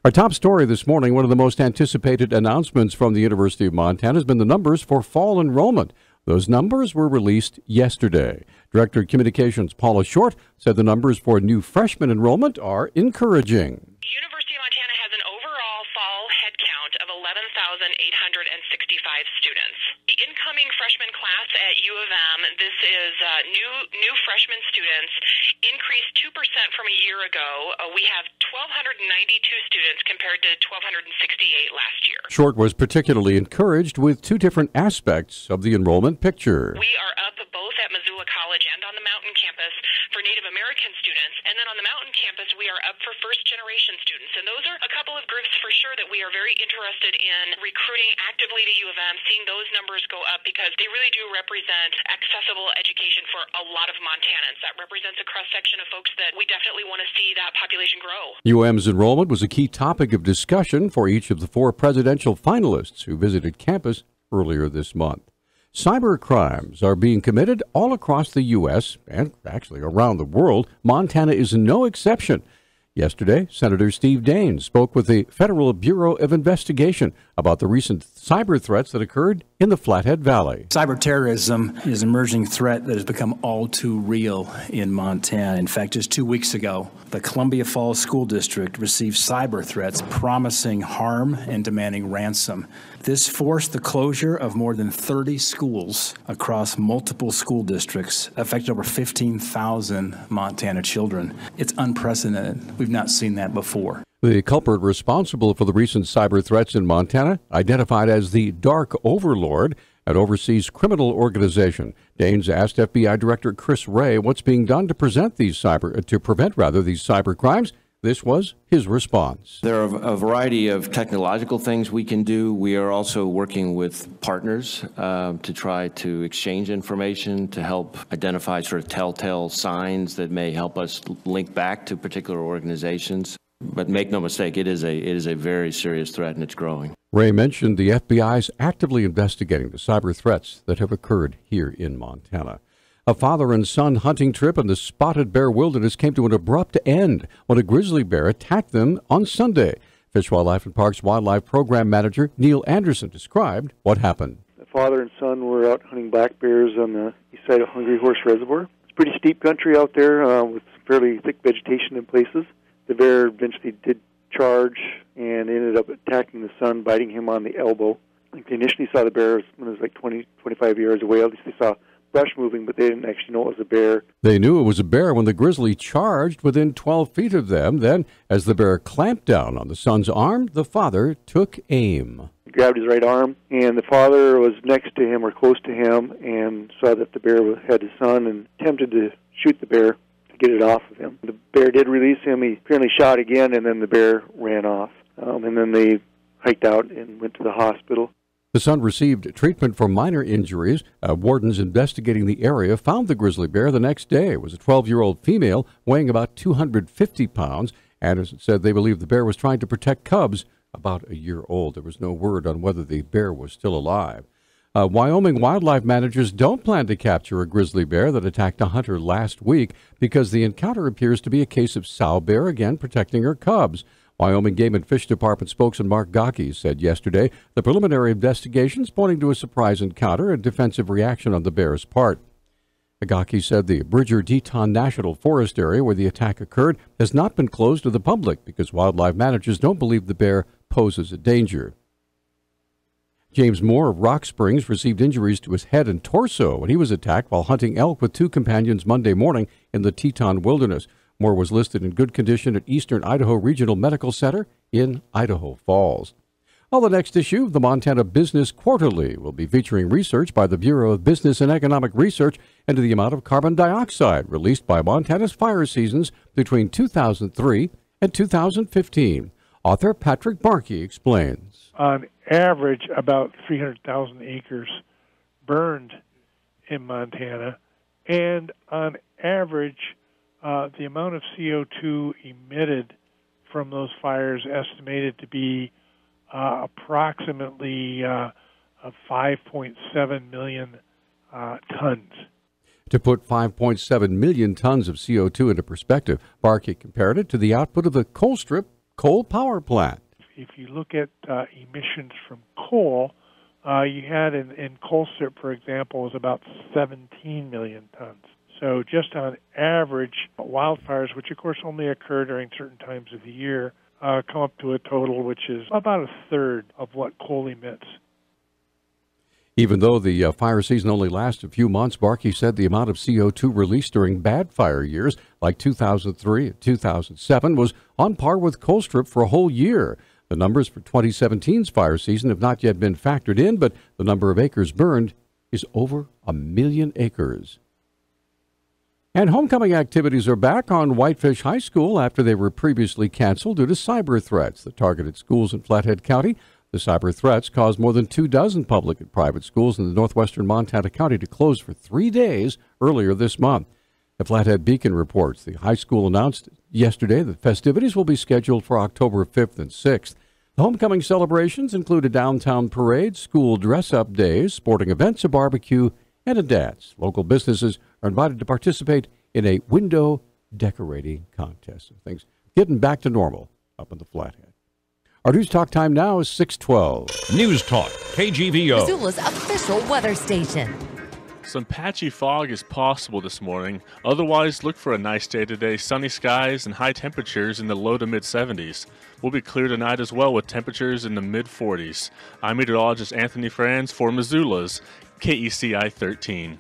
Our top story this morning, one of the most anticipated announcements from the University of Montana has been the numbers for fall enrollment. Those numbers were released yesterday. Director of Communications Paula Short said the numbers for new freshman enrollment are encouraging. The University of Montana has an overall fall head count of 11,865 students. The incoming freshman class at U of M, this is new freshman students, increased 2% from a year ago. We have 1,292 students compared to 1,268 last year. Short was particularly encouraged with two different aspects of the enrollment picture. We are up both at Missoula College and on the Mountain campus for Native American students, and then on the Mountain campus we are up for first-generation students. And those are a couple of groups for sure that we are very interested in recruiting actively to U of M, seeing those numbers go up because they really do represent accessible education for a lot of Montanans. That represents a cross-section of folks that we definitely want to see that population grow. UM's enrollment was a key topic of discussion for each of the four presidential finalists who visited campus earlier this month. Cyber crimes are being committed all across the U.S. and actually around the world. Montana is no exception. Yesterday, Senator Steve Daines spoke with the Federal Bureau of Investigation about the recent cyber threats that occurred in the Flathead Valley. Cyber terrorism is an emerging threat that has become all too real in Montana. In fact, just 2 weeks ago, the Columbia Falls School District received cyber threats promising harm and demanding ransom. This forced the closure of more than 30 schools across multiple school districts, affected over 15,000 Montana children. It's unprecedented. We've not seen that before. The culprit responsible for the recent cyber threats in Montana, identified as the Dark Overlord, an overseas criminal organization. Daines asked FBI Director Chris Wray what's being done to prevent these cyber crimes. This was his response. There are a variety of technological things we can do. We are also working with partners to try to exchange information to help identify sort of telltale signs that may help us link back to particular organizations. But make no mistake, it is a very serious threat, and it's growing. Ray mentioned the FBI is actively investigating the cyber threats that have occurred here in Montana. A father and son hunting trip in the Spotted Bear Wilderness came to an abrupt end when a grizzly bear attacked them on Sunday. Fish, Wildlife and Parks Wildlife Program Manager Neil Anderson described what happened. The father and son were out hunting black bears on the east side of Hungry Horse Reservoir. It's pretty steep country out there with fairly thick vegetation in places. The bear eventually did charge and ended up attacking the son, biting him on the elbow. I think they initially saw the bear when it was like 20, 25 yards away. At least they saw brush moving, but they didn't actually know it was a bear. They knew it was a bear when the grizzly charged within 12 feet of them. Then, as the bear clamped down on the son's arm, the father took aim. He grabbed his right arm, and the father was next to him or close to him and saw that the bear had his son and attempted to shoot the bear to get it off of him. The bear did release him. He apparently shot again, and then the bear ran off. And then they hiked out and went to the hospital. The son received treatment for minor injuries. Wardens investigating the area found the grizzly bear the next day. It was a 12-year-old female weighing about 250 pounds. Anderson said they believe the bear was trying to protect cubs about a year old. There was no word on whether the bear was still alive. Wyoming wildlife managers don't plan to capture a grizzly bear that attacked a hunter last week because the encounter appears to be a case of sow bear again protecting her cubs. Wyoming Game and Fish Department spokesman Mark Gocke said yesterday the preliminary investigations pointing to a surprise encounter and defensive reaction on the bear's part. Gocke said the Bridger-Teton National Forest area where the attack occurred has not been closed to the public because wildlife managers don't believe the bear poses a danger. James Moore of Rock Springs received injuries to his head and torso when he was attacked while hunting elk with two companions Monday morning in the Teton Wilderness. Moore was listed in good condition at Eastern Idaho Regional Medical Center in Idaho Falls. Well, the next issue of the Montana Business Quarterly will be featuring research by the Bureau of Business and Economic Research into the amount of carbon dioxide released by Montana's fire seasons between 2003 and 2015. Author Patrick Barkey explains. On average, about 300,000 acres burned in Montana, and on average, the amount of CO2 emitted from those fires estimated to be approximately 5.7 million tons. To put 5.7 million tons of CO2 into perspective, Barkey compared it to the output of the coal strip coal power plant. If you look at emissions from coal, you had in Colstrip, for example, was about 17 million tons. So just on average, wildfires, which of course only occur during certain times of the year, come up to a total which is about a third of what coal emits. Even though the fire season only lasts a few months, Barkey said the amount of CO2 released during bad fire years, like 2003 and 2007, was on par with Colstrip for a whole year. The numbers for 2017's fire season have not yet been factored in, but the number of acres burned is over 1 million acres. And homecoming activities are back on Whitefish High School after they were previously canceled due to cyber threats that targeted schools in Flathead County. The cyber threats caused more than 24 public and private schools in the northwestern Montana County to close for 3 days earlier this month. The Flathead Beacon reports the high school announced yesterday that festivities will be scheduled for October 5th and 6th. The homecoming celebrations include a downtown parade, school dress-up days, sporting events, a barbecue, and a dance. Local businesses are invited to participate in a window decorating contest. And things getting back to normal up in the Flathead. Our news talk time now is 6:12. News Talk, KGVO. Missoula's official weather station. Some patchy fog is possible this morning. Otherwise, look for a nice day today. Sunny skies and high temperatures in the low to mid-70s. We'll be clear tonight as well with temperatures in the mid-40s. I'm meteorologist Anthony Franz for Missoula's KECI 13.